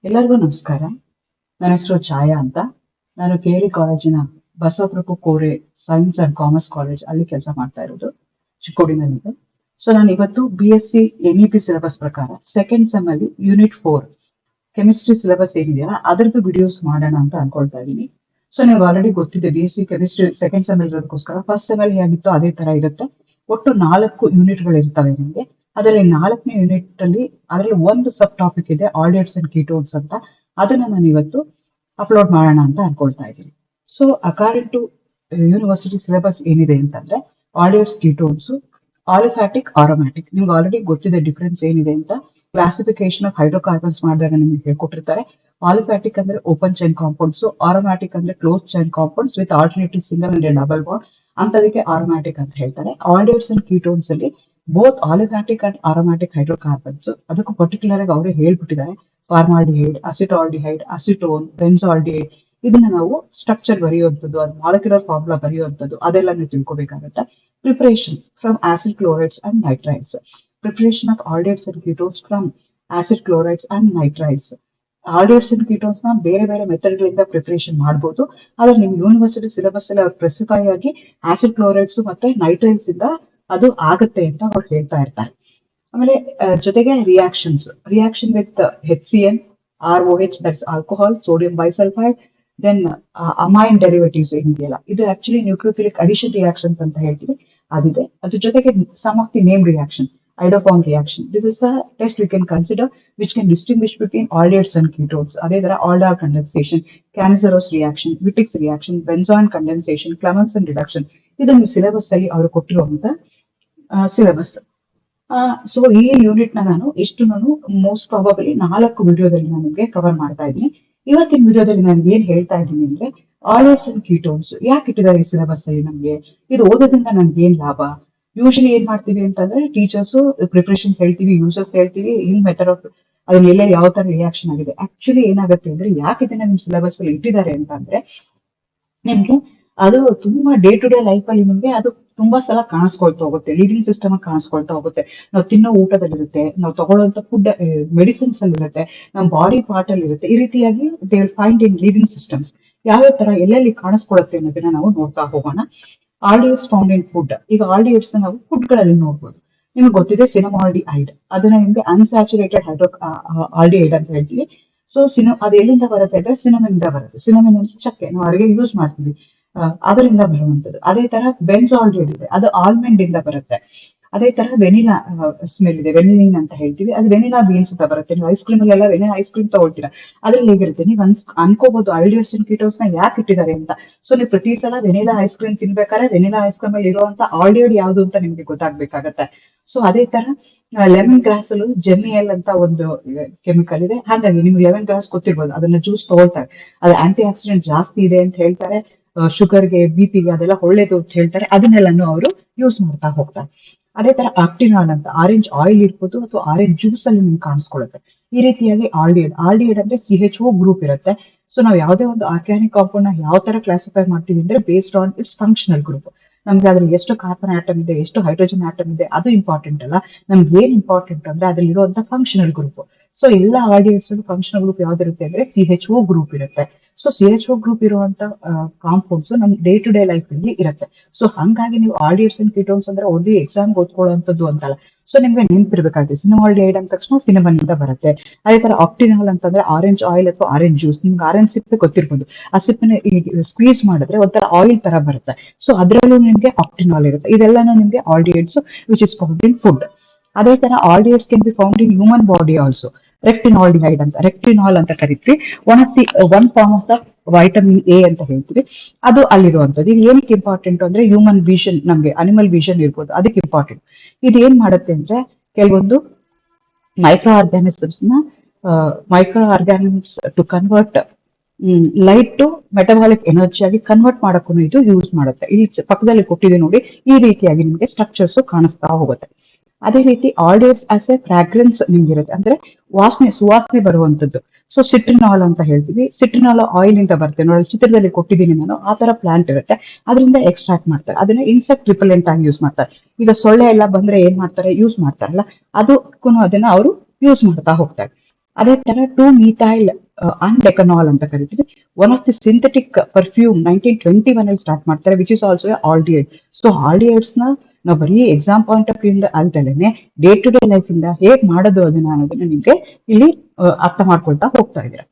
ಎಲ್ಲರಿಗೂ ನಮಸ್ಕಾರ. ನನ್ನ ಹೆಸರು ಛಾಯಾ ಅಂತ. ನಾನು KLE ಕಾಲೇಜಿನ ಬಸವಪ್ರಭು ಕೋರೆ ಸೈನ್ಸ್ ಅಂಡ್ ಕಾಮರ್ಸ್ ಕಾಲೇಜ್ ಅಲ್ಲಿ ಕೆಲಸ ಮಾಡ್ತಾ ಇರೋದು, ಚಿಕ್ಕೋಡಿನಲ್ಲಿದೆ. ಸೊ ನಾನು ಇವತ್ತು BSc NEP ಸಿಲೆಬಸ್ ಪ್ರಕಾರ ಸೆಕೆಂಡ್ ಸೆಮ್ ಅಲ್ಲಿ ಯೂನಿಟ್ 4 ಕೆಮಿಸ್ಟ್ರಿ ಸಿಲೆಬಸ್ ಏನಿದೆಯಲ್ಲ ಅದರದ್ದು ವಿಡಿಯೋಸ್ ಮಾಡೋಣ ಅಂತ ಅನ್ಕೊಳ್ತಾ ಇದ್ದೀನಿ. ಸೊ ನೀವು ಆಲ್ರೆಡಿ ಗೊತ್ತಿದೆ, BSc ಕೆಮಿಸ್ಟ್ರಿ ಸೆಕೆಂಡ್ ಸೆಮ್ ಇರೋದಕ್ಕೋಸ್ಕರ ಫಸ್ಟ್ ಸೆಮ್ ಅಲ್ಲಿ ಹೇಗಿತ್ತು ಅದೇ ತರ ಇರುತ್ತೆ. ಒಟ್ಟು 4 ಯೂನಿಟ್ಗಳು ಇರ್ತವೆ ನಿಮಗೆ. ಅದರಲ್ಲಿ 4ನೇ ಯೂನಿಟ್ ಅಲ್ಲಿ ಅದರಲ್ಲಿ ಒಂದು ಸಬ್ ಟಾಪಿಕ್ ಇದೆ, ಆಲ್ಡಿಹೈಡ್ಸ್ ಅಂಡ್ ಕೀಟೋನ್ಸ್ ಅಂತ. ಅದನ್ನ ನಾನು ಇವತ್ತು ಅಪ್ಲೋಡ್ ಮಾಡೋಣ ಅಂತ ಅನ್ಕೊಳ್ತಾ ಇದ್ದೀನಿ. So according to university syllabus ಏನಿದೆ ಅಂತಂದ್ರೆ, ಆಲ್ಡಿಹೈಡ್ಸ್ ಕೀಟೋನ್ಸ್, ಆಲಿಫ್ಯಾಟಿಕ್, ಆರೋಮ್ಯಾಟಿಕ್. ನಿಮ್ಗೆ ಆಲ್ರೆಡಿ ಗೊತ್ತಿದೆ ಡಿಫ್ರೆನ್ಸ್ ಏನಿದೆ ಅಂತ. ಕ್ಲಾಸಿಫಿಕೇಶನ್ ಆಫ್ ಹೈಡ್ರೋಕಾರ್ಬನ್ಸ್ ಮಾಡಿದಾಗ ನಿಮ್ಗೆ ಹೇಳ್ಕೊಟ್ಟಿರ್ತಾರೆ. ಆಲಿಫ್ಯಾಟಿಕ್ ಅಂದ್ರೆ ಓಪನ್ ಚೈನ್ ಕಾಂಪೌಂಡ್ಸ್, ಆರೋಮ್ಯಾಟಿಕ್ ಅಂದ್ರೆ close chain compounds with alternative single and double bond, ಅಂತದಕ್ಕೆ ಆರೋಮ್ಯಾಟಿಕ್ ಅಂತ ಹೇಳ್ತಾರೆ. ಆಲ್ಡಿಹೈಡ್ಸ್ ಅಂಡ್ ಕೀಟೋನ್ಸ್ ಅಲ್ಲಿ both aliphatic and aromatic hydrocarbons. ಅದಕ್ಕೂ ಪರ್ಟಿಕ್ಯುಲರ್ ಆಗಿ ಅವರೇ ಹೇಳ್ಬಿಟ್ಟಿದ್ದಾರೆ. Formaldehyde, acetaldehyde, acetone, benzaldehyde. ಇದನ್ನ ನಾವು ಸ್ಟ್ರಕ್ಚರ್ ಬರೆಯುವಂಥದ್ದು, ಅದು ಮಾಲಿಕ್ಯುಲರ್ ಫಾರ್ಮುಲಾ ಬರೆಯುವಂಥದ್ದು, ಅದೆಲ್ಲ ನೀವು ತಿಳ್ಕೊಬೇಕಾಗತ್ತೆ. Preparation from acid chlorides and nitrides. Preparation of aldehydes and ketones from acid chlorides and nitrides. Aldehydes and ketones ನ ಬೇರೆ ಬೇರೆ ಮೆಥಡ್ ಗಳಿಂದ ಪ್ರಿಪರೇಷನ್ ಮಾಡಬಹುದು. ಆದ್ರೆ ನಿಮ್ ಯೂನಿವರ್ಸಿಟಿ ಸಿಲೆಬಸ್ ಅಲ್ಲಿ ಅವ್ರು ಸ್ಪೆಸಿಫೈ ಆಗಿ ಆಸಿಡ್ ಕ್ಲೋರೈಡ್ಸ್ ಮತ್ತೆ ನೈಟ್ರೈಡ್ಸ್ ಇಂದ ಅದು ಆಗತ್ತೆ ಅಂತ ಅವ್ರು ಹೇಳ್ತಾ ಇರ್ತಾರೆ. ಆಮೇಲೆ ಜೊತೆಗೆ reaction with HCl, ROH, that's alcohol, sodium bisulphide, then amine derivatives ಏನಿದೆಯಲ್ಲ, ಇದು ಆಕ್ಚುಲಿ ನ್ಯೂಕ್ಲಿಯೋಫಿಲಿಕ್ ಅಡಿಷನ್ ರಿಯಾಕ್ಷನ್ಸ್ ಅಂತ ಹೇಳ್ತೀವಿ, ಅದಿದೆ. ಅದ್ರ ಜೊತೆಗೆ some of the name reaction, iodoform reaction. This is a test we can consider which can distinguish between aldehydes and ketones. ಅದೇ ತರ aldol condensation, Cannizzaro's reaction, Wittig's reaction, benzoin condensation, Clemmensen reduction. ಇದನ್ನು syllabus ಅಲ್ಲಿ ಅವರು ಕೊಟ್ಟಿರುವಂತ syllabus. So ಈ unit ನಾನು ಇಷ್ಟು most probably 4 ವಿಡಿಯೋದಲ್ಲಿ ನಾನು ನಿಮಗೆ ಕವರ್ ಮಾಡ್ತಾ ಇದ್ದೀನಿ. ಇವತ್ತಿನ ವಿಡಿಯೋದಲ್ಲಿ ನಾನು ಏನ್ ಹೇಳ್ತಾ ಇದ್ದೀನಿ ಅಂದ್ರೆ, ಆಲ್ಡಿಹೈಡ್ಸ್ ಅಂಡ್ ಕೀಟೋನ್ಸ್ ಯಾಕೆ ಇಟ್ಟಿದ್ದಾರೆ ಈ ಸಿಲೆಬಸ್ ಅಲ್ಲಿ, ನಮ್ಗೆ ಇದು ಓದೋದ್ರಿಂದ ನಮ್ಗೆ ಏನ್ ಲಾಭ. ಯೂಶಲಿ ಏನ್ ಮಾಡ್ತೀವಿ ಅಂತಂದ್ರೆ, ಟೀಚರ್ಸ್ ಪ್ರಿಪರೇಷನ್ಸ್ ಹೇಳ್ತೀವಿ, ಯೂಸರ್ಸ್ ಹೇಳ್ತೀವಿ, ಇನ್ ಮೆಥಡ್ ಆಫ್ ಅದ್ರಲ್ಲಿ ಎಲ್ಲ ಯಾವ ತರ ರಿಯಾಕ್ಷನ್ ಆಗಿದೆ. ಆಕ್ಚುಲಿ ಏನಾಗುತ್ತೆ ಅಂದ್ರೆ, ಯಾಕೆ ಇದನ್ನ ನಿಮ್ ಸಿಲೆಬಸ್ ಅಲ್ಲಿ ಇಟ್ಟಿದ್ದಾರೆ ಅಂತಂದ್ರೆ, ನಿಮ್ಗೆ ಅದು ತುಂಬಾ ಡೇ ಟು ಡೇ ಲೈಫ್ ಅಲ್ಲಿ ನಿಮ್ಗೆ ಅದು ತುಂಬಾ ಸಲ ಕಾಣಿಸ್ಕೊಳ್ತಾ ಹೋಗುತ್ತೆ, ಲಿವಿಂಗ್ ಸಿಸ್ಟಮ್ ಕಾಣಿಸ್ಕೊಳ್ತಾ ಹೋಗುತ್ತೆ. ನಾವು ತಿನ್ನೋ ಊಟದಲ್ಲಿರುತ್ತೆ, ನಾವು ತಗೊಳ್ಳುವಂತ ಫುಡ್ ಮೆಡಿಸಿನ್ಸ್ ಅಲ್ಲಿ ಇರುತ್ತೆ, ನಮ್ಮ ಬಾಡಿ ಪಾರ್ಟ್ ಅಲ್ಲಿ ಇರುತ್ತೆ. ಈ ರೀತಿಯಾಗಿ they will find in living systems. ಯಾವ್ಯಾವ ತರ ಎಲ್ಲೆಲ್ಲಿ ಕಾಣಿಸ್ಕೊಳ್ಳುತ್ತೆ ಅನ್ನೋದನ್ನ ನಾವು ನೋಡ್ತಾ ಹೋಗೋಣ. Aldehydes found in food. ಈಗ ಆಲ್ಡಿಹೈಡ್ಸ್ ನಾವು ಫುಡ್ ಗಳಲ್ಲಿ ನೋಡ್ಬೋದು. ನಿಮ್ಗೆ ಗೊತ್ತಿದೆ ಸಿನಮಾಲ್ಡಿಹೈಡ್, ಅದನ್ನ ನಿಮ್ಗೆ ಅನ್ಸ್ಯಾಚುರೇಟೆಡ್ ಆಲ್ಡಿಹೈಡ್ ಅಂತ ಹೇಳ್ತೀವಿ. ಸೊ ಅದು ಎಲ್ಲಿಂದ ಬರುತ್ತೆ ಅಂದ್ರೆ ಸಿನಮನ್ ಇಂದ ಬರುತ್ತೆ. ಸಿನಮನ್ ಅಂದ್ರೆ ಚಕ್ಕೆ, ನಾವು ಅಡುಗೆ ಯೂಸ್ ಮಾಡ್ತೀವಿ, ಅದರಿಂದ ಬರುವಂತದ್ದು. ಅದೇ ತರ ಬೆನ್ಸಾಲ್ಡಿಹೈಡ್ ಇದೆ, ಅದು ಆಲ್ಮಂಡ್ ಇಂದ ಬರುತ್ತೆ. ಅದೇ ತರ ವೆನಿಲಾ ಸ್ಮೆಲ್ ಇದೆ, ವೆನಿಲಿನ್ ಅಂತ ಹೇಳ್ತೀವಿ, ಅದು ವೆನಿಲಾ ಬೀನ್ಸ್ ಅಂತ ಬರುತ್ತೆ. ನೀವು ಐಸ್ ಕ್ರೀಮ್ ಅಲ್ಲೆಲ್ಲ ವೆನಿಲಾ ಐಸ್ ಕ್ರೀಮ್ ತಗೊಳ್ತೀರಾ, ಅದ್ರಲ್ಲಿ ಹೇಗಿರುತ್ತೆ ನೀವು ಅನ್ಕೋಬಹುದು ಆಲ್ಡಿಹೈಡ್ಸ್ ಅಂಡ್ ಕೀಟೋನ್ಸ್ ನ ಯಾಕೆ ಇಟ್ಟಿದ್ದಾರೆ ಅಂತ. ಸೊ ನೀವು ಪ್ರತಿ ಸಲ ವೆನಿಲಾ ಐಸ್ ಕ್ರೀಮ್ ತಿನ್ಬೇಕಾದ್ರೆ ವೆನಿಲಾ ಐಸ್ ಕ್ರೀಮ್ ಅಲ್ಲಿ ಇರುವಂತ ಆಲ್ಡಿಹೈಡ್ ಯಾವುದು ಅಂತ ನಿಮ್ಗೆ ಗೊತ್ತಾಗ್ಬೇಕಾಗತ್ತೆ. ಸೊ ಅದೇ ತರ ಲೆಮನ್ ಗ್ರಾಸ್ ಅಲ್ಲೂ ಜೆಮಿಎಲ್ ಅಂತ ಒಂದು ಕೆಮಿಕಲ್ ಇದೆ. ಹಾಗಾಗಿ ನಿಮ್ಗೆ ಲೆಮನ್ ಗ್ರಾಸ್ ಗೊತ್ತಿರ್ಬೋದು, ಅದನ್ನ ಜ್ಯೂಸ್ ತಗೊಳ್ತಾರೆ, ಅದು ಆಂಟಿ ಆಕ್ಸಿಡೆಂಟ್ ಜಾಸ್ತಿ ಇದೆ ಅಂತ ಹೇಳ್ತಾರೆ. ಶುಗರ್ಗೆ, BP ಗೆ ಅದೆಲ್ಲ ಒಳ್ಳೇದು ಅಂತ ಹೇಳ್ತಾರೆ. ಅದನ್ನೆಲ್ಲಾನು ಅವರು ಯೂಸ್ ಮಾಡ್ತಾ ಹೋಗ್ತಾರೆ. ಅದೇ ತರ ಆಕ್ಟಿನಾಲ್ ಅಂತ ಆರೆಂಜ್ ಆಯಿಲ್ ಇರ್ಬೋದು ಅಥವಾ ಆರೆಂಜ್ ಜ್ಯೂಸ್ ಅಲ್ಲಿ ನಿಮ್ಗೆ ಕಾಣಿಸ್ಕೊಳ್ಳುತ್ತೆ. ಈ ರೀತಿಯಾಗಿ ಆಲ್ಡಿಹೈಡ್ ಅಂದ್ರೆ CHO ಗ್ರೂಪ್ ಇರುತ್ತೆ. ಸೊ ನಾವು ಯಾವುದೇ ಒಂದು ಆರ್ಗ್ಯಾನಿಕ್ ಕಾಂಪೌಂಡ್ ನ ಯಾವ ತರ ಕ್ಲಾಸಿಫೈ ಮಾಡ್ತೀವಿ ಅಂದ್ರೆ, based on its functional group. ನಮ್ಗೆ ಅದ್ರಲ್ಲಿ ಎಷ್ಟು ಕಾರ್ಬನ್ ಆಟಮ್ ಇದೆ, ಎಷ್ಟು ಹೈಡ್ರೋಜನ್ ಆಟಮ್ ಇದೆ, ಅದು ಇಂಪಾರ್ಟೆಂಟ್ ಅಲ್ಲ. ನಮ್ಗೆ ಏನ್ ಇಂಪಾರ್ಟೆಂಟ್ ಅಂದ್ರೆ ಅದ್ರಲ್ಲಿ ಇರುವಂತ ಫಂಕ್ಷನಲ್ ಗ್ರೂಪ್. ಸೊ ಎಲ್ಲ ಆಲ್ಡಿಹೈಡ್ಸ್ ಫಂಕ್ಷನಲ್ ಗ್ರೂಪ್ ಯಾವ್ದಿರುತ್ತೆ ಅಂದ್ರೆ CHO ಗ್ರೂಪ್ ಇರುತ್ತೆ. ಸೊ CHO ಗ್ರೂಪ್ ಇರುವಂತ ಕಾಂಪೌಂಡ್ಸ್ ನಮ್ ಡೇ ಟು ಡೇ ಲೈಫ್ ಅಲ್ಲಿ ಇರುತ್ತೆ. ಸೊ ಹಂಗಾಗಿ ನೀವು ಆಲ್ಡಿಹೈಡ್ಸ್ ಅಂಡ್ ಕೀಟೋನ್ಸ್ ಅಂದ್ರೆ ಓನ್ಲಿ ಎಕ್ಸಾಮ್ ಓದ್ಕೊಳ್ಳುವಂತದ್ದು ಅಂತಲ್ಲ. ಸೊ ನಿಮ್ಗೆ ನೆನ್ಪಿರ್ಬೇಕಾಗುತ್ತೆ, ಸಿನಮಾಲ್ಡಿಹೈಡ್ ಅಂದ ತಕ್ಷಣ ಸಿನಮನ್ ಇಂದ ಬರುತ್ತೆ. ಅದೇ ತರ ಆಕ್ಟಿನಾಲ್ ಅಂತಂದ್ರೆ ಆರೆಂಜ್ ಆಯಿಲ್ ಅಥವಾ ಆರೆಂಜ್ ಜ್ಯೂಸ್. ನಿಮ್ಗೆ ಆರೆಂಜ್ ಸಿಪ್ಪೆ ಗೊತ್ತಿರ್ಬೋದು, ಆ ಸಿಪ್ಪೆನ ಸ್ಕ್ವೀಸ್ ಮಾಡಿದ್ರೆ ಒಂಥರ ಆಯಿಲ್ ತರ ಬರುತ್ತೆ. ಸೊ ಅದ್ರಲ್ಲೂ ನಿಮ್ಗೆ ಆಕ್ಟಿನಾಲ್ ಇರುತ್ತೆ. ಇದೆಲ್ಲಾನು ನಿಮ್ಗೆ aldehydes which is found in food. ಅದೇ ತರ aldehydes can be found in human body also. Retinal ಅಂತ ಕರಿತೀವಿ. One form of the vitamin A ಅಂತ ಹೇಳ್ತೀವಿ, ಅದು ಅಲ್ಲಿರುವಂತದ್ದು. ಇದು ಏನಕ್ಕೆ ಇಂಪಾರ್ಟೆಂಟ್ ಅಂದ್ರೆ, ಹ್ಯೂಮನ್ ವಿಷನ್, ನಮ್ಗೆ ಅನಿಮಲ್ ವಿಷನ್ ಇರ್ಬೋದು, ಅದಕ್ಕೆ ಇಂಪಾರ್ಟೆಂಟ್. ಇದು ಏನ್ ಮಾಡುತ್ತೆ ಅಂದ್ರೆ, ಕೆಲವೊಂದು micro organisms to convert light to metabolic energy ಆಗಿ ಕನ್ವರ್ಟ್ ಮಾಡಕ್ಕೂ ಇದು ಯೂಸ್ ಮಾಡುತ್ತೆ. ಇಲ್ಲಿ ಪಕ್ಕದಲ್ಲಿ ಕೊಟ್ಟಿದೆ ನೋಡಿ, ಈ ರೀತಿಯಾಗಿ ನಿಮ್ಗೆ ಸ್ಟ್ರಕ್ಚರ್ಸ್ ಕಾಣಿಸ್ತಾ ಹೋಗುತ್ತೆ. ಅದೇ ರೀತಿ ಆಲ್ಡಿಹೈಡ್ಸ್ ಆಸ್ ಎ ಫ್ರಾಗ್ರೆನ್ಸ್ ನಿಮ್ಗೆ ಇರುತ್ತೆ, ಅಂದ್ರೆ ಸುವಾಸನೆ ಬರುವಂತದ್ದು. ಸೊ ಸಿಟ್ರಿನಾಲ್ ಅಂತ ಹೇಳ್ತೀವಿ. ಸಿಟ್ರಿನಾಲ್ ಆಯಿಲ್ ಇಂದ ಬರುತ್ತೆ ನೋಡಿ, ಚಿತ್ರದಲ್ಲಿ ಕೊಟ್ಟಿದ್ದೀನಿ ನಾನು, ಆ ತರ ಪ್ಲಾಂಟ್ ಇರುತ್ತೆ, ಅದರಿಂದ ಎಕ್ಸ್ಟ್ರಾಕ್ಟ್ ಮಾಡ್ತಾರೆ. ಅದನ್ನ ಇನ್ಸೆಕ್ಟ್ ರಿಪೆಲೆಂಟ್ ಆಗಿ ಯೂಸ್ ಮಾಡ್ತಾರೆ. ಈಗ ಸೊಳ್ಳೆ ಎಲ್ಲ ಬಂದ್ರೆ ಏನ್ ಮಾಡ್ತಾರೆ, ಯೂಸ್ ಮಾಡ್ತಾರಲ್ಲ, ಅದಕ್ಕೂ ಅದನ್ನ ಅವರು ಯೂಸ್ ಮಾಡ್ತಾ ಹೋಗ್ತಾರೆ. ಅದೇ ತರ 2-methyl ಅಂಡೆಕನಾಲ್ ಅಂತ ಕರಿತೀವಿ. One of the synthetic perfume 1921 ಅಲ್ಲಿ ಸ್ಟಾರ್ಟ್ ಮಾಡ್ತಾರೆ, which is also aldehyde. So aldehydes ನ ನಾವು ಬರೀ ಎಕ್ಸಾಮ್ ಪಾಯಿಂಟ್ ಆಫ್ ವ್ಯೂ ಇಂದ ಅಲ್ದಲೇನೆ ಡೇ ಟು ಡೇ ಲೈಫ್ ಇಂದ ಹೇಗ್ ಮಾಡೋದು ಅದನ್ನ ಅನ್ನೋದನ್ನ ನಿಮ್ಗೆ ಇಲ್ಲಿ ಅರ್ಥ ಮಾಡ್ಕೊಳ್ತಾ ಹೋಗ್ತಾ ಇದ್ದೀರಾ.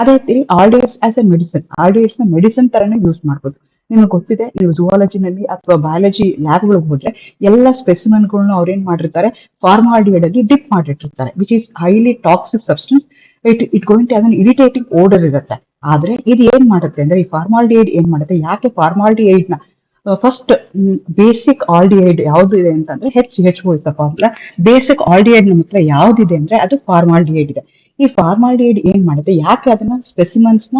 ಅದೇ ರೀತಿ aldehydes as A medicine, aldehydes ನ ಮೆಡಿಸಿನ್ ತರನೇ ಯೂಸ್ ಮಾಡ್ಬೋದು. ನಿಮ್ಗೆ ಗೊತ್ತಿದೆ, ನೀವು ಜುವಾಲಜಿನಲ್ಲಿ ಅಥವಾ ಬಯಾಲಜಿ ಲ್ಯಾಬ್ ಗಳಿಗೆ ಹೋದ್ರೆ ಎಲ್ಲ ಸ್ಪೆಸಿಮೆನ್ ಗಳನ್ನ ಅವ್ರು ಏನ್ ಮಾಡಿರ್ತಾರೆ, ಫಾರ್ಮಾಲ್ಡಿಹೈಡ್ ಅಲ್ಲಿ ಡಿಪ್ ಮಾಡಿಟ್ಟಿರ್ತಾರೆ, which is highly toxic substance. It going to have an irritating odour ಇರುತ್ತೆ. ಆದ್ರೆ ಇದು ಏನ್ ಮಾಡುತ್ತೆ ಅಂದ್ರೆ, ಈ ಫಾರ್ಮಾಲ್ಡಿಹೈಡ್ ಏನ್ ಮಾಡುತ್ತೆ, ಯಾಕೆ ಫಾರ್ಮಾಲ್ಡಿಹೈಡ್ ನ ಫಸ್ಟ್ ಬೇಸಿಕ್ ಆಲ್ಡಿಹೈಡ್ ಯಾವ್ದು ಇದೆ ಅಂತಂದ್ರೆ HCHO is the formula. Basic aldehyde ನಮ್ಮ ಹತ್ರ ಯಾವ್ದಿದೆ ಅಂದ್ರೆ ಅದು ಫಾರ್ಮಾಲ್ಡಿಹೈಡ್ ಇದೆ. ಈ ಫಾರ್ಮಾಲ್ಡಿಹೈಡ್ ಏನ್ ಮಾಡುತ್ತೆ, ಯಾಕೆ ಅದನ್ನ ಸ್ಪೆಸಿಮನ್ಸ್ ನ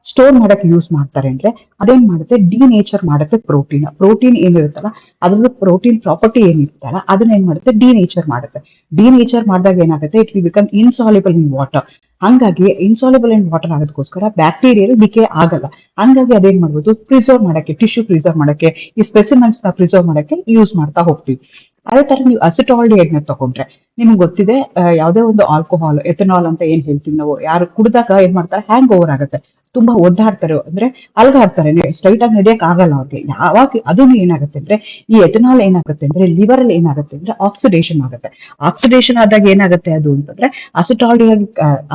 ಸ್ಟೋರ್ ಮಾಡಕ್ಕೆ ಯೂಸ್ ಮಾಡ್ತಾರೆ ಅಂದ್ರೆ, ಅದೇನ್ ಮಾಡುತ್ತೆ, ಡಿನೇಚರ್ ಮಾಡುತ್ತೆ ಪ್ರೋಟೀನ್. ಪ್ರೋಟೀನ್ ಏನಿರುತ್ತಲ್ಲ ಅದ್ರದ್ದು ಪ್ರೋಟೀನ್ ಪ್ರಾಪರ್ಟಿ ಏನಿರುತ್ತಲ್ಲ ಅದನ್ನ ಏನ್ ಮಾಡುತ್ತೆ, ಡಿನೇಚರ್ ಮಾಡುತ್ತೆ. ಡಿನೇಚರ್ ಮಾಡಿದಾಗ ಏನಾಗುತ್ತೆ, it will become insoluble in water. ಹಂಗಾಗಿ ಇನ್ಸಾಲ್ಯುಬಲ್ ಇನ್ ವಾಟರ್ ಆಗೋದಕ್ಕೋಸ್ಕರ ಬ್ಯಾಕ್ಟೀರಿಯಲ್ ಡಿಕೆ ಆಗಲ್ಲ. ಹಂಗಾಗಿ ಅದೇನ್ ಮಾಡ್ಬೋದು, ಪ್ರಿಸರ್ವ್ ಮಾಡಕ್ಕೆ, ಟಿಶ್ಯೂ ಪ್ರಿಸರ್ವ್ ಮಾಡಕ್ಕೆ, ಈ ಸ್ಪೆಸಿಮನ್ಸ್ ನ ಪ್ರಿಸರ್ವ್ ಮಾಡಕ್ಕೆ ಯೂಸ್ ಮಾಡ್ತಾ ಹೋಗ್ತೀವಿ. ಅದೇ ತರ ನೀವು ಅಸಿಟಾಲ್ಡಿಹೈಡ್ ನ ತಗೊಂಡ್ರೆ, ನಿಮ್ಗೆ ಗೊತ್ತಿದೆ, ಯಾವುದೇ ಒಂದು ಆಲ್ಕೋಹಾಲ್, ಎಥನಾಲ್ ಅಂತ ಏನ್ ಹೇಳ್ತೀವಿ ನಾವು, ಯಾರು ಕುಡಿದಾಗ ಏನ್ ಮಾಡ್ತಾರೆ, ಹ್ಯಾಂಗ್ ಓವರ್ ಆಗುತ್ತೆ, ತುಂಬಾ ಒದ್ದಾಡ್ತಾರೆ, ಅಂದ್ರೆ ಅಲ್ಗಾಡ್ತಾರೆ, ಸ್ಟ್ರೈಟ್ ಆಗಿ ನಡೆಯಕ್ ಆಗಲ್ಲ ಅವ್ರಿಗೆ. ಯಾವಾಗ ಅದನ್ನು ಏನಾಗುತ್ತೆ ಅಂದ್ರೆ, ಈ ಎಥನಾಲ್ ಏನಾಗುತ್ತೆ ಅಂದ್ರೆ ಲಿವರ್ ಅಲ್ಲಿ ಏನಾಗುತ್ತೆ ಅಂದ್ರೆ ಆಕ್ಸಿಡೇಷನ್ ಆಗುತ್ತೆ. ಆಕ್ಸಿಡೇಷನ್ ಆದಾಗ ಏನಾಗುತ್ತೆ ಅದು ಅಂತಂದ್ರೆ ಅಸಿಟಾಲ್ಡಿಹೈಡ್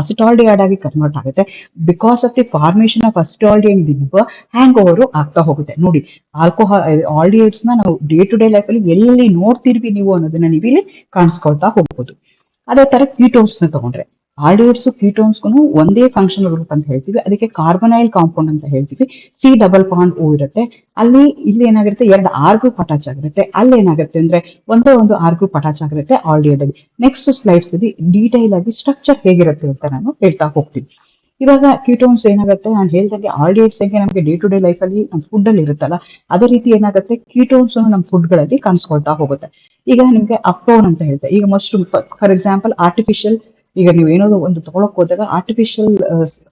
ಅಸಿಟಾಲ್ಡಿಹೈಡ್ ಆಗಿ ಕನ್ವರ್ಟ್ ಆಗುತ್ತೆ. Because of the formation of acetaldehyde liver hang over ಆಗ್ತಾ ಹೋಗುತ್ತೆ. ನೋಡಿ, ಆಲ್ಕೋಹಾಲ್ ಆಲ್ಡಿಹೈಡ್ಸ್ ನ ನಾವು ಡೇ ಟು ಡೇ ಲೈಫ್ ಅಲ್ಲಿ ಎಲ್ಲಿ ನೋಡ್ತಿರ್ವಿ ನೀವು ಅನ್ನೋದನ್ನ ನೀವು ಇಲ್ಲಿ ಕಾಣಿಸ್ಕೊಳ್ತಾ ಹೋಗ್ಬೋದು. ಅದೇ ತರ ಕೀಟೋನ್ಸ್ ನ ತಗೊಂಡ್ರೆ, ಆಲ್ಡಿಹೈಡ್ಸ್ ಕೀಟೋನ್ಸ್ಗೂ ಒಂದೇ ಫಂಕ್ಷನಲ್ ಗ್ರೂಪ್ ಅಂತ ಹೇಳ್ತೀವಿ, ಅದಕ್ಕೆ ಕಾರ್ಬನೈಲ್ ಕಾಂಪೌಂಡ್ ಅಂತ ಹೇಳ್ತೀವಿ. C+O ಇರುತ್ತೆ. ಇಲ್ಲಿ ಏನಾಗಿರುತ್ತೆ, ಎರಡು R ಗ್ರೂಪ್ ಅಟ್ಯಾಚ್ ಆಗಿರುತ್ತೆ. ಅಲ್ಲಿ ಏನಾಗುತ್ತೆ ಅಂದ್ರೆ ಒಂದೇ ಒಂದು R ಗ್ರೂಪ್ ಅಟ್ಯಾಚ್ ಆಗಿರುತ್ತೆ ಆಲ್ಡಿಹೈಡ್ ಅಲ್ಲಿ. ನೆಕ್ಸ್ಟ್ ಸ್ಲೈಡ್ಸ್ ಅಲ್ಲಿ ಡೀಟೈಲ್ ಆಗಿ ಸ್ಟ್ರಕ್ಚರ್ ಹೇಗಿರುತ್ತೆ ಅಂತ ನಾನು ಹೇಳ್ತಾ ಹೋಗ್ತೀನಿ. ಇವಾಗ ಕೀಟೋನ್ಸ್ ಏನಾಗುತ್ತೆ, ನಾನು ಹೇಳ್ದಂಗೆ ಆಲ್ಡಿಹೈಡ್ಸ್ ಹೆಂಗೆ ನಮಗೆ ಡೇ ಟು ಡೇ ಲೈಫ್ ಅಲ್ಲಿ ನಮ್ಮ ಫುಡ್ ಅಲ್ಲಿ ಇರುತ್ತಲ್ಲ, ಅದೇ ರೀತಿ ಏನಾಗುತ್ತೆ ಕೀಟೋನ್ಸ್ ನಮ್ಮ ಫುಡ್ ಗಳಲ್ಲಿ ಕಾಣಿಸ್ಕೊಳ್ತಾ ಹೋಗುತ್ತೆ. ಈಗ ನಿಮ್ಗೆ ಅಕ್ಟೋನ್ ಅಂತ ಹೇಳ್ತಾರೆ. ಈಗ ಮಶ್ರೂಮ್ ಫಾರ್ ಎಕ್ಸಾಂಪಲ್ ಆರ್ಟಿಫಿಷಿಯಲ್, ಈಗ ನೀವು ಏನಾದ್ರು ಒಂದು ತಗೊಳಕ್ ಹೋದಾಗ ಆರ್ಟಿಫಿಷಿಯಲ್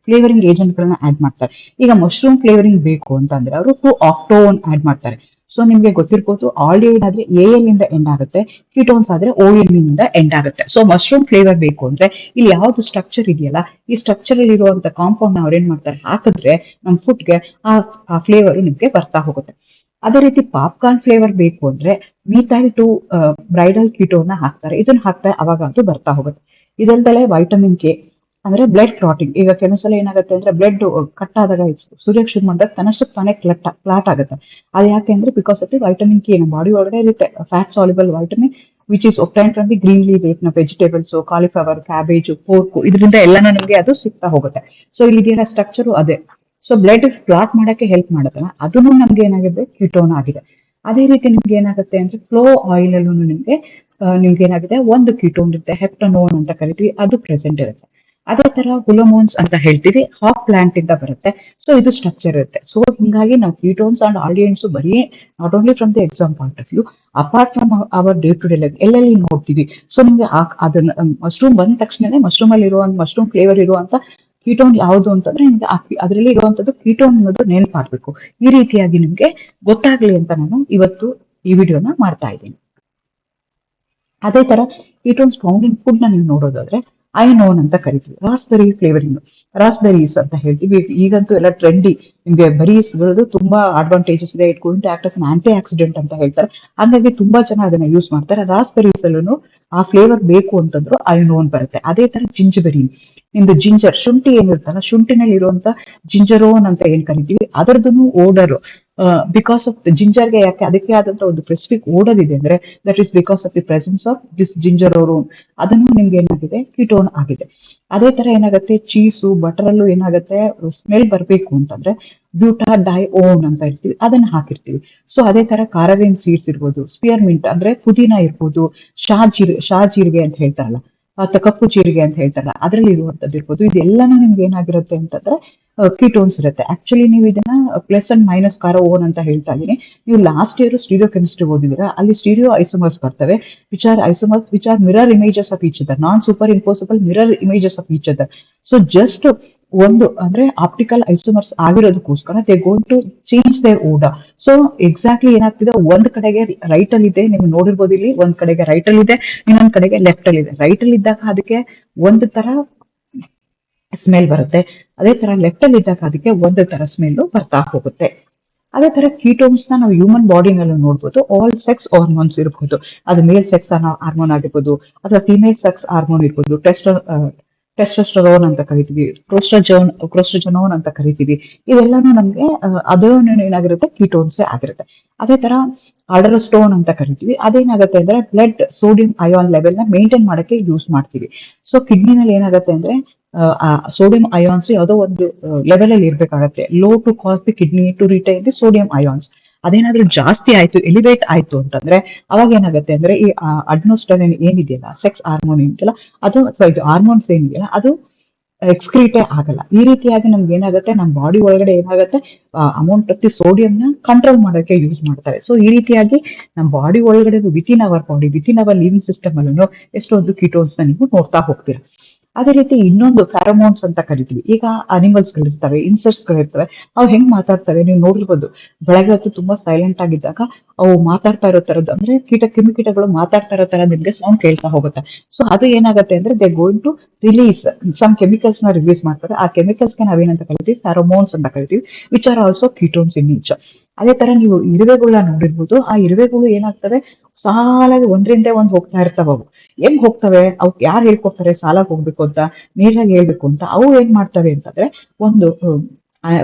ಫ್ಲೇವರಿಂಗ್ ಏಜೆಂಟ್ ಗಳನ್ನ ಆಡ್ ಮಾಡ್ತಾರೆ. ಈಗ ಮಶ್ರೂಮ್ ಫ್ಲೇವರಿಂಗ್ ಬೇಕು ಅಂತ ಅಂದ್ರೆ ಅವರು ಆಕ್ಟೋನ್ ಆಡ್ ಮಾಡ್ತಾರೆ. ಸೊ ನಿಮ್ಗೆ ಗೊತ್ತಿರ್ಬೋದು, ಆಲ್ಡಿಹೈಡ್ ಆದ್ರೆ AN ಇಂದ ಎಂಡ್ ಆಗುತ್ತೆ, ಕೀಟೋನ್ಸ್ ಆದ್ರೆ ON ಇಂದ ಎಂಡ್ ಆಗುತ್ತೆ. ಸೊ ಮಶ್ರೂಮ್ ಫ್ಲೇವರ್ ಬೇಕು ಅಂದ್ರೆ ಇಲ್ಲಿ ಯಾವ್ದು ಸ್ಟ್ರಕ್ಚರ್ ಇದೆಯಲ್ಲ, ಈ ಸ್ಟ್ರಕ್ಚರ್ ಅಲ್ಲಿ ಇರುವಂತ ಕಾಂಪೌಂಡ್ ನ ಅವ್ರು ಏನ್ ಮಾಡ್ತಾರೆ, ಹಾಕಿದ್ರೆ ನಮ್ ಫುಡ್ಗೆ ಆ ಫ್ಲೇವರ್ ನಿಮ್ಗೆ ಬರ್ತಾ ಹೋಗುತ್ತೆ. ಅದೇ ರೀತಿ ಪಾಪ್ಕಾರ್ನ್ ಫ್ಲೇವರ್ ಬೇಕು ಅಂದ್ರೆ ಮಿಥೈಲ್ 2 ಬ್ರೈಡಲ್ ಕೀಟೋನ್ ಹಾಕ್ತಾರೆ. ಇದನ್ನ ಹಾಕ್ತಾ ಅವಾಗ ಅದು ಬರ್ತಾ ಹೋಗುತ್ತೆ. ಇದಲ್ದಲೆ ವೈಟಮಿನ್ K ಅಂದ್ರೆ ಬ್ಲಡ್ ಕ್ಲಾಟಿಂಗ್. ಈಗ ಕೆಲವೊಂದ್ಸಲ ಏನಾಗುತ್ತೆ ಅಂದ್ರೆ ಬ್ಲಡ್ ಕಟ್ ಆದಾಗ ಸೂರ್ಯ ಶುರು ಮಾಡಿದಾಗ ತನ್ನಷ್ಟಕ್ಕೆ ತಾನೇ ಕ್ಲಾಟ್ ಆಗುತ್ತೆ. ಅದು ಯಾಕೆ ಅಂದ್ರೆ because of the vitamin K ನಮ್ಮ ಬಾಡಿ ಒಳಗಡೆ ಇರುತ್ತೆ, fat soluble vitamin which is obtained from the green leaf vegetables, cauliflower, cabbage, pork, ಇದರಿಂದ ಎಲ್ಲಾನು ನಮಗೆ ಅದು ಸಿಗ್ತಾ ಹೋಗುತ್ತೆ. ಸೊ ಇಲ್ಲಿ ಇದೆಯಲ್ಲ ಸ್ಟ್ರಕ್ಚರ್ ಅದೇ. ಸೊ ಬ್ಲಡ್ ಕ್ಲಾಟ್ ಮಾಡಕ್ಕೆ ಹೆಲ್ಪ್ ಮಾಡುತ್ತಲ್ಲ, ಅದನ್ನು ನಮ್ಗೆ ಏನಾಗಿದೆ, ಕೀಟೋನ್ ಆಗಿದೆ. ಅದೇ ರೀತಿ ನಿಮ್ಗೆ ಏನಾಗುತ್ತೆ ಅಂದ್ರೆ ಫ್ಲೋ ಆಯಿಲ್ ಅಲ್ಲೂ ನಿಮ್ಗೆ ಏನಾಗಿದೆ, ಒಂದು ಕೀಟೋನ್ ಇರುತ್ತೆ, ಹೆಪ್ಟನೋನ್ ಅಂತ ಕರಿತೀವಿ, ಅದು ಪ್ರೆಸೆಂಟ್ ಇರುತ್ತೆ. ಅದೇ ತರ ಹುಲಮೋನ್ಸ್ ಅಂತ ಹೇಳ್ತೀವಿ, ಹಾಪ್ ಪ್ಲಾಂಟ್ ಇಂದ ಬರುತ್ತೆ. ಸೊ ಇದು ಸ್ಟ್ರಕ್ಚರ್ ಇರುತ್ತೆ. ಸೊ ಹಿಂಗಾಗಿ ನಾವು ಕೀಟೋನ್ಸ್ ಅಂಡ್ ಆಲ್ಡಿಹೈಡ್ಸ್ ಬರೀ not only from the exam point of view, apart from our day to day life ಎಲ್ಲೆಲ್ಲಿ ನೋಡ್ತೀವಿ. ಸೊ ನಿಮ್ಗೆ ಅದನ್ನ ಮಶ್ರೂಮ್ ಬಂದ ತಕ್ಷಣ ಮಶ್ರೂಮ್ ಅಲ್ಲಿ ಇರುವಂತ ಮಶ್ರೂಮ್ ಫ್ಲೇವರ್ ಇರುವಂತ ಕೀಟೋನ್ ಯಾವುದು ಅಂತಂದ್ರೆ ನಿಮ್ಗೆ ಅದರಲ್ಲಿ ಇರುವಂತದ್ದು ಕೀಟೋನ್ ಅನ್ನೋದು ನೆನಪಾಗ್ಬೇಕು. ಈ ರೀತಿಯಾಗಿ ನಿಮ್ಗೆ ಗೊತ್ತಾಗ್ಲಿ ಅಂತ ನಾನು ಇವತ್ತು ಈ ವಿಡಿಯೋನ ಮಾಡ್ತಾ ಇದ್ದೀನಿ. ಅದೇ ತರ ಕೀಟೋನ್ಸ್ ಫೌಂಡ್ ಇನ್ ಫುಡ್ ನ ನೀವು ನೋಡೋದಾದ್ರೆ ಐನೋನ್ ಅಂತ ಕರಿತೀವಿ. ರಾಸ್ಬೆರಿ ಫ್ಲೇವರಿಂಗ್, ರಾಸ್ಬೆರೀಸ್ ಅಂತ ಹೇಳ್ತೀವಿ. ಈಗಂತೂ ಎಲ್ಲ ಟ್ರೆಂಡಿ, ನಿಮ್ಗೆ ಬರೀಸ್ ತುಂಬಾ ಅಡ್ವಾಂಟೇಜಸ್ ಇದೆ. It going to act as an anti oxidant ಅಂತ ಹೇಳ್ತಾರೆ. ಹಾಗಾಗಿ ತುಂಬಾ ಜನ ಅದನ್ನ ಯೂಸ್ ಮಾಡ್ತಾರೆ. ರಾಸ್ಬೆರೀಸ್ ಅಲ್ಲೂ ಆ ಫ್ಲೇವರ್ ಬೇಕು ಅಂತಂದ್ರು ಐನೋನ್ ಬರುತ್ತೆ. ಅದೇ ತರ ಜಿಂಜಬೆರಿ, ನಿಮ್ದು ಜಿಂಜರ್, ಶುಂಠಿ ಏನಿರುತ್ತಲ್ಲ, ಶುಂಠಿನಲ್ಲಿ ಇರುವಂತ ಜಿಂಜರೋನ್ ಅಂತ ಏನ್ ಕರಿತೀವಿ, ಅದರದ್ದು ಓಡರ್ ಬಿಕಾಸ್ ಆಫ್ ಜಿಂಜರ್ಗೆ ಯಾಕೆ ಅದಕ್ಕೆ ಆದಂತ ಒಂದು ಸ್ಪೆಸಿಫಿಕ್ ಓಡರ್ ಇದೆ ಅಂದ್ರೆ that is because of the presence of this zingerone. ಅದನ್ನು ನಿಮ್ಗೆ ಏನಾಗಿದೆ, ಕೀಟೋನ್ ಆಗಿದೆ. ಅದೇ ತರ ಏನಾಗುತ್ತೆ, ಚೀಸು, ಬಟರ್ ಅಲ್ಲೂ ಏನಾಗುತ್ತೆ, ಸ್ಮೆಲ್ ಬರ್ಬೇಕು ಅಂತಂದ್ರೆ ಬ್ಯೂಟಾಡೈಓನ್ ಅಂತ ಇರ್ತೀವಿ, ಅದನ್ನ ಹಾಕಿರ್ತೀವಿ. ಸೊ ಅದೇ ತರ ಕಾರವೇನ್ ಸೀಡ್ಸ್ ಇರ್ಬೋದು, ಸ್ಪಿಯರ್ಮಿಂಟ್ ಅಂದ್ರೆ ಪುದೀನ ಇರ್ಬೋದು, ಶಾ ಜೀರಿಗೆ ಅಂತ ಹೇಳ್ತಾರಲ್ಲ, ಅಥವಾ ಕಪ್ಪು ಜೀರಿಗೆ ಅಂತ ಹೇಳ್ತಾರಲ್ಲ, ಅದರಲ್ಲಿ ಇರುವಂತದ್ದು ಇರ್ಬೋದು. ಇದೆಲ್ಲಾನು ನಿಮ್ಗೆ ಏನಾಗಿರುತ್ತೆ ಅಂತಂದ್ರೆ ಕೀಟೋನ್ಸ್ ಇರುತ್ತೆ. ಆಕ್ಚುಲಿ ನೀವು ಇದನ್ನ ಪ್ಲಸ್ ಅಂಡ್ ಮೈನಸ್ ಓನ್ ಅಂತ ಹೇಳ್ತಾ ಇದೀನಿ. ನೀವು ಲಾಸ್ಟ್ ಇಯರ್ ಸ್ಟೀರಿಯೋ ಕೆಮಿಸ್ಟ್ರಿ ಓದಿದಿರಾ, ಅಲ್ಲಿ ಸ್ಟೀರಿಯೋ ಐಸೋಮರ್ಸ್ ಬರ್ತವೆ, which are mirror images of each other, non super impossible mirror images of each other. So just ಒಂದು ಅಂದ್ರೆ ಆಪ್ಟಿಕಲ್ ಐಸೋಮರ್ಸ್ ಆಗಿರೋದಕ್ಕೋಸ್ಕರ they going to change their odour. So exactly ಏನಾಗ್ತಿದೆ, ಒಂದ್ ಕಡೆಗೆ right ಅಲ್ಲಿ ಇದೆ, ನೀವು ನೋಡಿರ್ಬೋದು ಇಲ್ಲಿ, ಒಂದ್ ಕಡೆಗೆ ರೈಟ್ ಅಲ್ಲಿ ಇದೆ, ಇನ್ನೊಂದ್ ಕಡೆಗೆ ಲೆಫ್ಟ್ ಅಲ್ಲಿ ಇದೆ. ರೈಟ್ ಅಲ್ಲಿ ಇದ್ದಾಗ ಅದಕ್ಕೆ ಒಂದು ತರ ಸ್ಮೆಲ್ ಬರುತ್ತೆ. ಅದೇ ತರ ಲೆಫ್ಟ್ ಅಲ್ಲಿ ಇದ್ದಾಗ ಅದಕ್ಕೆ ಒಂದು ತರ ಸ್ಮೆಲ್ ಬರ್ತಾ ಹೋಗುತ್ತೆ. ಅದೇ ತರ ಕೀಟೋನ್ಸ್ ನ ನಾವು ಹ್ಯೂಮನ್ ಬಾಡಿನಲ್ಲೂ ನೋಡ್ಬೋದು. ಆಲ್ ಸೆಕ್ಸ್ ಹಾರ್ಮೋನ್ಸ್ ಇರಬಹುದು. ಅದು ಮೇಲ್ ಸೆಕ್ಸ್ ಹಾರ್ಮೋನ್ ಆಗಿರ್ಬೋದು ಅಥವಾ ಫಿಮೇಲ್ ಸೆಕ್ಸ್ ಹಾರ್ಮೋನ್ ಇರ್ಬೋದು. ಟೆಸ್ಟೋಸ್ಟೆರೋನ್ ಅಂತ ಕರಿತೀವಿ, ಕ್ರೋಸ್ಟ್ರಜೋನ್ ಅಂತ ಕರಿತೀವಿ. ಇವೆಲ್ಲಾನು ನಮ್ಗೆ ಅದು ಏನಾಗಿರುತ್ತೆ, ಕೀಟೋನ್ಸ್ ಆಗಿರುತ್ತೆ. ಅದೇ ತರ ಆಲ್ಡರೋಸ್ಟೋನ್ ಅಂತ ಕರಿತೀವಿ. ಅದೇನಾಗುತ್ತೆ ಅಂದ್ರೆ ಬ್ಲಡ್ ಸೋಡಿಯಂ ಅಯಾನ್ ಲೆವೆಲ್ ನ ಮೇಂಟೈನ್ ಮಾಡಕ್ಕೆ ಯೂಸ್ ಮಾಡ್ತೀವಿ. ಸೊ ಕಿಡ್ನಿನಲ್ಲಿ ಏನಾಗುತ್ತೆ ಅಂದ್ರೆ ಸೋಡಿಯಂ ಅಯಾನ್ಸ್ ಯಾವುದೋ ಒಂದು ಲೆವೆಲ್ ಅಲ್ಲಿ ಇರ್ಬೇಕಾಗತ್ತೆ. Low to cause the kidney to retain the sodium ions. ಅದೇನಾದ್ರೂ ಜಾಸ್ತಿ ಆಯ್ತು, ಎಲಿವೇಟ್ ಆಯ್ತು ಅಂತಂದ್ರೆ ಅವಾಗ ಏನಾಗುತ್ತೆ ಅಂದ್ರೆ ಈ ಅಡ್ನೋಸ್ಟರಿನ್ ಏನಿದೆಯಲ್ಲ, ಸೆಕ್ಸ್ ಹಾರ್ಮೋನ್ ಏನಿದೆಯಲ್ಲ ಅದು, ಅಥವಾ ಇದು ಹಾರ್ಮೋನ್ಸ್ ಏನಿದೆಯಲ್ಲ ಅದು ಎಕ್ಸ್ಕ್ರೀಟೇ ಆಗಲ್ಲ. ಈ ರೀತಿಯಾಗಿ ನಮ್ಗೆ ಏನಾಗುತ್ತೆ, ನಮ್ಮ ಬಾಡಿ ಒಳಗಡೆ ಏನಾಗುತ್ತೆ, ಅಮೌಂಟ್ ಆಫ್ ದಿ ಸೋಡಿಯಂ ನ ಕಂಟ್ರೋಲ್ ಮಾಡೋಕೆ ಯೂಸ್ ಮಾಡ್ತಾರೆ. ಸೊ ಈ ರೀತಿಯಾಗಿ ನಮ್ಮ ಬಾಡಿ ಒಳಗಡೆ within our body, within our living system ಅಲ್ಲೂ ಎಷ್ಟೊಂದು ಕೀಟೋನ್ಸ್ ನ ನೀವು ನೋಡ್ತಾ ಹೋಗ್ತೀರಾ. ಅದೇ ರೀತಿ ಇನ್ನೊಂದು ಫ್ಯಾರಮೋನ್ಸ್ ಅಂತ ಕರಿತೀವಿ. ಈಗ ಅನಿಮಲ್ಸ್ ಗಳಿರ್ತವೆ, ಇನ್ಸೆಕ್ಟ್ಸ್ ಗಳಿರ್ತವೆ, ಅವು ಹೆಂಗ್ ಮಾತಾಡ್ತವೆ ನೀವು ನೋಡಿರ್ಬೋದು. ಬೆಳಗ್ಗೆ ಹೊತ್ತು ತುಂಬಾ ಸೈಲೆಂಟ್ ಆಗಿದ್ದಾಗ ಅವು ಮಾತಾಡ್ತಾ ಇರೋ ತರದ್ದು, ಅಂದ್ರೆ ಕ್ರಿಮಿಕೀಟಗಳು ಮಾತಾಡ್ತಾ ಇರೋ ತರ ನಿಮ್ಗೆ ಸೌಂಡ್ ಕೇಳ್ತಾ ಹೋಗುತ್ತೆ. ಸೊ ಅದು ಏನಾಗುತ್ತೆ ಅಂದ್ರೆ they going to release some chemicals ನ ರಿಲೀಸ್ ಮಾಡ್ತಾರೆ. ಆ ಕೆಮಿಕಲ್ಸ್ ಗೆ ನಾವೇನಂತ ಕರಿತೀವಿ, ಫ್ಯಾರೋಮೋನ್ಸ್ ಅಂತ ಕರಿತೀವಿ, which are also ketones in nature. ಅದೇ ತರ ನೀವು ಇರುವೆಗಳನ್ನ ನೋಡಿರ್ಬೋದು. ಆ ಇರುವೆಗಳು ಏನಾಗ್ತವೆ, ಸಾಲಾಗಿ ಒಂದ್ರಿಂದ ಒಂದ್ ಹೋಗ್ತಾ ಇರ್ತಾವ. ಅವು ಹೆಂಗ್ ಹೋಗ್ತವೆ, ಅವಕ್ ಯಾರು ಹೇಳ್ಕೊಡ್ತಾರೆ ಸಾಲಾಗಿ ಹೋಗ್ಬೇಕು ಅಂತ, ನೀರಾಗಿ ಹೇಳ್ಬೇಕು ಅಂತ? ಅವು ಏನ್ ಮಾಡ್ತವೆ ಅಂತಂದ್ರೆ ಒಂದು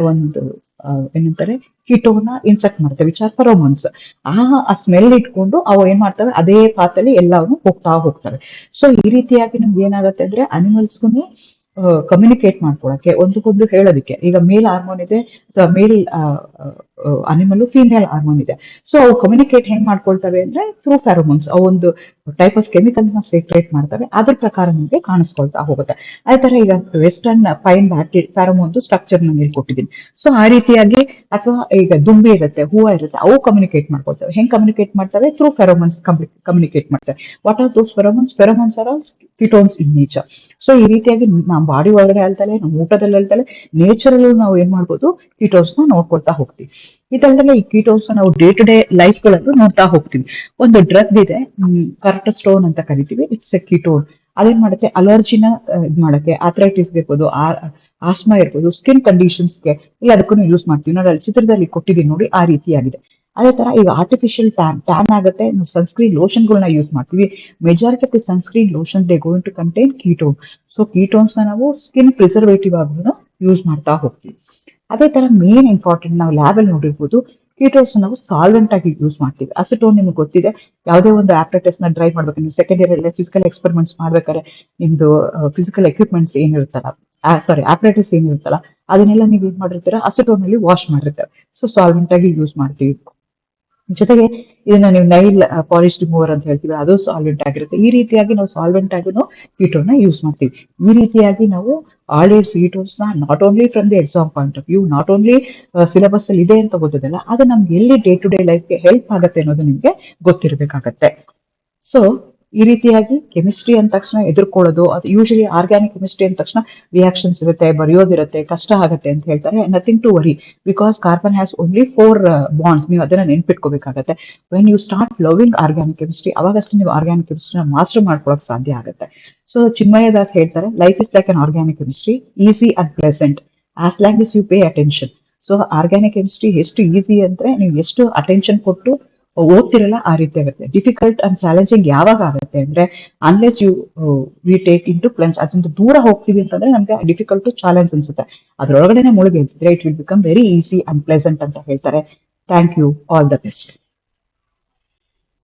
ಒಂದು ಏನಂತಾರೆ, ಕೀಟೋನ ಇನ್ಸೆಕ್ಟ್ ಮಾಡ್ತವೆ, ವಿಚ್ ಆರ್ ಫೆರೋಮೋನ್ಸ್. ಆ ಸ್ಮೆಲ್ ಇಟ್ಕೊಂಡು ಅವು ಏನ್ ಮಾಡ್ತವೆ, ಅದೇ ಪಾತಲ್ಲಿ ಎಲ್ಲವನ್ನು ಹೋಗ್ತವೆ. ಸೊ ಈ ರೀತಿಯಾಗಿ ನಮ್ಗೆ ಏನಾಗುತ್ತೆ ಅಂದ್ರೆ ಅನಿಮಲ್ಸ್ಗೂ ಕಮ್ಯುನಿಕೇಟ್ ಮಾಡ್ಕೊಳಕ್ಕೆ, ಒಂದಕ್ಕೊಂದು ಹೇಳೋದಕ್ಕೆ. ಈಗ ಮೇಲ್ ಹಾರ್ಮೋನ್ ಇದೆ, ಮೇಲ್ ಅನಿಮಲ್, ಫೀಮೇಲ್ ಹಾರ್ಮೋನ್ ಇದೆ. ಸೊ ಅವು ಕಮ್ಯುನಿಕೇಟ್ ಹೆಂಗ್ ಮಾಡ್ಕೊಳ್ತವೆ ಅಂದ್ರೆ ಥ್ರೂ ಫೆರೋಮೋನ್ಸ್. ಅವು ಒಂದು ಟೈಪ್ ಆಫ್ ಕೆಮಿಕಲ್ಸ್ ನ ಸೆಕ್ರೇಟ್ ಮಾಡ್ತವೆ, ಅದ್ರ ಪ್ರಕಾರ ನಮಗೆ ಕಾಣಿಸ್ಕೊಳ್ತಾ ಹೋಗುತ್ತೆ. ಅದೇ ತರ ಈಗ ವೆಸ್ಟರ್ನ್ ಪೈನ್ ಫೆರೋಮೋನ್ ಸ್ಟ್ರಕ್ಚರ್ ನಾನು ಹೇಳ್ಕೊಟ್ಟಿದ್ದೀನಿ. ಸೊ ಆ ರೀತಿಯಾಗಿ, ಅಥವಾ ಈಗ ದುಂಬಿ ಇರುತ್ತೆ, ಹೂವು ಇರುತ್ತೆ, ಅವು ಕಮ್ಯುನಿಕೇಟ್ ಮಾಡ್ಕೊಳ್ತವೆ. ಹೆಂಗ್ ಕಮ್ಯುನಿಕೇಟ್ ಮಾಡ್ತವೆ? ಥ್ರೂ ಫೆರೋಮೋನ್ಸ್ ಕಮ್ಯುನಿಕೇಟ್ ಮಾಡ್ತವೆ. What are those pheromones? Pheromones are all ketones in nature. So ಈ ರೀತಿಯಾಗಿ ನಮ್ಮ ಬಾಡಿ ಒಳಗಡೆ ಅಲ್ತಲೆ, ನಮ್ಮ ಊಟದಲ್ಲಿ ಅಲ್ತಲೆ, ನೇಚರಲ್ಲೂ ನಾವು ಏನ್ ಮಾಡ್ಬೋದು, ಕೀಟೋನ್ಸ್ ನ ನೋಡ್ಕೊಳ್ತಾ ಹೋಗ್ತೀವಿ. ಇದಲ್ಲದೆ ಈ ಕೀಟೋನ್ಸ್ ನಾವು ಡೇ ಟು ಡೇ ಲೈಫ್ ಗಳಲ್ಲೂ ನೋಡ್ತಾ ಹೋಗ್ತೀವಿ. ಒಂದು ಡ್ರಗ್ ಇದೆ, ಕಾರ್ಟೋಸ್ಟೋನ್ ಅಂತ ಕರಿತೀವಿ. It's A ketone. ಅದೇನ್ ಮಾಡುತ್ತೆ, ಅಲರ್ಜಿನ ಇದ್ ಮಾಡಕ್ಕೆ, ಆಥ್ರೈಟಿಸ್ ಇರ್ಬೋದು, ಆಸ್ಮಾ ಇರ್ಬೋದು, ಸ್ಕಿನ್ ಕಂಡೀಷನ್ಸ್ಗೆ ಎಲ್ಲದಕ್ಕೂ ಯೂಸ್ ಮಾಡ್ತೀವಿ. ನೋಡಿ ಅಲ್ಲಿ ಚಿತ್ರದಲ್ಲಿ ಕೊಟ್ಟಿದ್ದೀನಿ ನೋಡಿ, ಆ ರೀತಿಯಾಗಿದೆ. ಅದೇ ತರ ಈಗ ಆರ್ಟಿಫಿಷಿಯಲ್ ಟ್ಯಾನ್ ಆಗುತ್ತೆ, ನಾವು ಸನ್ಸ್ಕ್ರೀನ್ ಲೋಷನ್ಗಳನ್ನ ಯೂಸ್ ಮಾಡ್ತೀವಿ. Majority of the sunscreen lotion they going to contain ketone. So ketones ನ ನಾವು ಸ್ಕಿನ್ ಪ್ರಿಸರ್ವೇಟಿವ್ ಆಗಿ ಯೂಸ್ ಮಾಡ್ತಾ ಹೋಗ್ತೀವಿ. ಅದೇ ತರ ಮೇನ್ ಇಂಪಾರ್ಟೆಂಟ್, ನಾವು ಲ್ಯಾಬ್ ಅಲ್ಲಿ ನೋಡಿರ್ಬೋದು, ಕೀಟೋನ್ಸ್ ನಾವು ಸಾಲ್ವೆಂಟ್ ಆಗಿ ಯೂಸ್ ಮಾಡ್ತೀವಿ. ಅಸಿಟೋನ್ ನಿಮ್ಗೆ ಗೊತ್ತಿದೆ, ಯಾವುದೇ ಒಂದು ಆಪರೇಟಸ್ ನ ಡ್ರೈವ್ ಮಾಡ್ಬೇಕು, ನೀವು ಸೆಕೆಂಡ್ ಇಯರ್ ಅಲ್ಲಿ ಫಿಸಿಕಲ್ ಎಕ್ಸ್ಪೆರಿಮೆಂಟ್ಸ್ ಮಾಡ್ಬೇಕಾದ್ರೆ ನಿಮ್ದು ಫಿಸಿಕಲ್ ಎಕ್ವಿಪ್ಮೆಂಟ್ಸ್ ಏನಿರುತ್ತಲ್ಲ, ಆಪರೇಟರ್ಸ್ ಏನಿರುತ್ತಲ್ಲ, ಅದನ್ನೆಲ್ಲ ನೀವು ಏನ್ ಮಾಡಿರ್ತೀರಾ, ಅಸಿಟೋನ್ ಅಲ್ಲಿ ವಾಶ್ ಮಾಡಿರ್ತಾರೆ. ಸೊ ಸಾಲ್ವೆಂಟ್ ಆಗಿ ಯೂಸ್ ಮಾಡ್ತೀವಿ. ಜೊತೆಗೆ ಇದನ್ನ ನೀವು ನೈಲ್ ಪಾಲಿಶ್ ರಿಮೂವರ್ ಅಂತ ಹೇಳ್ತೀವಿ, ಅದು ಸಾಲ್ವೆಂಟ್ ಆಗಿರುತ್ತೆ. ಈ ರೀತಿಯಾಗಿ ನಾವು ಸಾಲ್ವೆಂಟ್ ಆಗಿ ಕೀಟೋನ್ ನ ಯೂಸ್ ಮಾಡ್ತೀವಿ. ಈ ರೀತಿಯಾಗಿ ನಾವು ಆಲ್ವೇಸ್ ಕೀಟೋನ್ಸ್ ನ not only from the exam point of view, not only syllabus ಅಲ್ಲಿ ಇದೆ ಅಂತ ಗೊತ್ತದಲ್ಲ, ಅದು ನಮ್ಗೆ ಎಲ್ಲಿ ಡೇ ಟು ಡೇ ಲೈಫ್ಗೆ ಹೆಲ್ಪ್ ಆಗುತ್ತೆ ಅನ್ನೋದು ನಿಮ್ಗೆ ಗೊತ್ತಿರಬೇಕಾಗತ್ತೆ. ಸೊ ಈ ರೀತಿಯಾಗಿ ಕೆಮಿಸ್ಟ್ರಿ ಅಂದ ತಕ್ಷಣ ಎದುರ್ಕೊಳ್ಳೋದು, ಅದು ಯೂಶಲಿ ಆರ್ಗ್ಯಾನಿಕ್ ಕೆಮಿಸ್ಟ್ರಿ ಅಂದ ತಕ್ಷಣ ರಿಯಾಕ್ಷನ್ಸ್ ಇರುತ್ತೆ, ಬರೆಯೋದಿರುತ್ತೆ, ಕಷ್ಟ ಆಗುತ್ತೆ ಅಂತ ಹೇಳ್ತಾರೆ. Nothing to worry, because carbon has only 4 bonds. ನೀವು ಅದನ್ನ ನೆನ್ಪಿಟ್ಕೋಬೇಕಾಗತ್ತೆ. When you start loving organic chemistry, ಅವಾಗಷ್ಟೇ ನೀವು ಆರ್ಗ್ಯಾನಿಕ್ ಕೆಮಿಸ್ಟ್ರಿನ ಮಾಸ್ಟರ್ ಮಾಡ್ಕೊಳಕ್ ಸಾಧ್ಯ ಆಗುತ್ತೆ. ಸೊ ಚಿನ್ಮಯ ದಾಸ್ ಹೇಳ್ತಾರೆ, life is like an organic chemistry, easy and pleasant as long as you pay attention. So organic chemistry ಎಷ್ಟು ಈಸಿ ಅಂದ್ರೆ ನೀವು ಎಷ್ಟು ಅಟೆನ್ಷನ್ ಕೊಟ್ಟು ಓದ್ತಿರಲ್ಲ ಆ ರೀತಿ ಆಗುತ್ತೆ. ಡಿಫಿಕಲ್ಟ್ ಅಂಡ್ ಚಾಲೆಂಜಿಂಗ್ ಯಾವಾಗ ಆಗುತ್ತೆ ಅಂದ್ರೆ unless you we take into plunge. ಅದರಿಂದ ದೂರ ಹೋಗ್ತೀವಿ ಅಂತಂದ್ರೆ ನಮ್ಗೆ ಡಿಫಿಕಲ್ಟ್ ಟು ಚಾಲೆಂಜ್ ಅನ್ಸುತ್ತೆ. ಅದ್ರೊಳಗಡೆನೆ ಮುಳುಗಿ ಇರ್ತಿದ್ರೆ it will become very easy and pleasant ಅಂತ ಹೇಳ್ತಾರೆ. Thank you, all the best.